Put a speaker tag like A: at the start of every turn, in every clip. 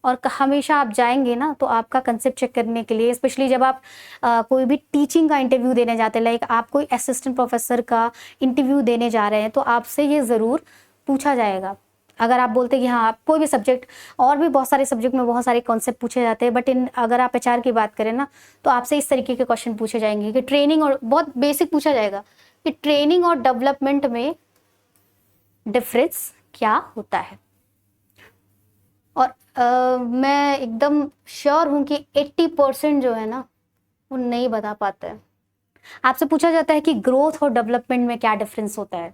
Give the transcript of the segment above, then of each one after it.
A: और हमेशा आप जाएंगे ना तो आपका कंसेप्ट चेक करने के लिए, स्पेशली जब आप कोई भी टीचिंग का इंटरव्यू देने जाते हैं, लाइक आप कोई असिस्टेंट प्रोफेसर का इंटरव्यू देने जा रहे हैं, तो आपसे ये ज़रूर पूछा जाएगा। अगर आप बोलते हैं कि हाँ आप कोई भी सब्जेक्ट, और भी बहुत सारे सब्जेक्ट में बहुत सारे कॉन्सेप्ट पूछे जाते हैं, बट अगर आप एचआर की बात करें ना तो आपसे इस तरीके के क्वेश्चन पूछे जाएंगे कि ट्रेनिंग, और बहुत बेसिक पूछा जाएगा कि ट्रेनिंग और डेवलपमेंट में डिफरेंस क्या होता है। और मैं एकदम श्योर हूँ कि 80% जो है ना वो नहीं बता पाते हैं। आपसे पूछा जाता है कि ग्रोथ और डेवलपमेंट में क्या डिफरेंस होता है,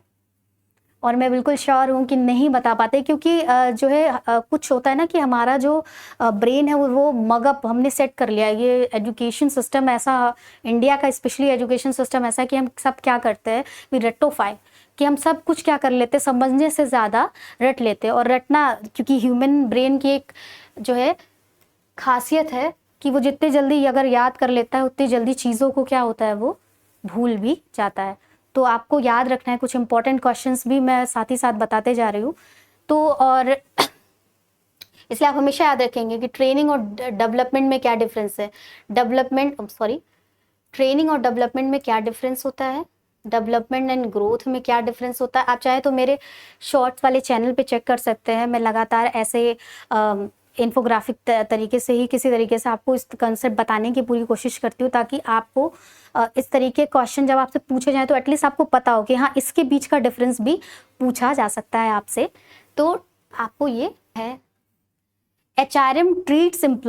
A: और मैं बिल्कुल श्योर हूँ कि नहीं बता पाते, क्योंकि जो है कुछ होता है ना कि हमारा जो ब्रेन है वो मगअप हमने सेट कर लिया है। ये एजुकेशन सिस्टम ऐसा, इंडिया का स्पेशली एजुकेशन सिस्टम ऐसा कि हम सब क्या करते हैं, वी रटोफाई, कि हम सब कुछ क्या कर लेते हैं, समझने से ज़्यादा रट लेते हैं। और रटना, क्योंकि ह्यूमन ब्रेन की एक जो है खासियत है कि वो जितने जल्दी अगर याद कर लेता है उतनी जल्दी चीज़ों को क्या होता है, वो भूल भी जाता है। तो आपको याद रखना है, कुछ इंपॉर्टेंट क्वेश्चंस भी मैं साथ ही साथ बताते जा रही हूँ। तो और इसलिए आप हमेशा याद रखेंगे कि ट्रेनिंग और डेवलपमेंट में क्या डिफरेंस है, ट्रेनिंग और डेवलपमेंट में क्या डिफरेंस होता है, डेवलपमेंट एंड ग्रोथ में क्या डिफरेंस होता है। आप चाहे तो मेरे शॉर्ट्स वाले चैनल पे चेक कर सकते हैं, मैं लगातार ऐसे इन्फोग्राफिक तरीके से ही किसी तरीके से आपको इस कंसेप्ट बताने की पूरी कोशिश करती हूँ, ताकि आपको इस तरीके क्वेश्चन जब आपसे पूछे जाए तो एटलीस्ट आपको पता हो कि हाँ इसके बीच का डिफरेंस भी पूछा जा सकता है आपसे। तो आपको ये है, HRM ट्रीट्स एम्प्लॉय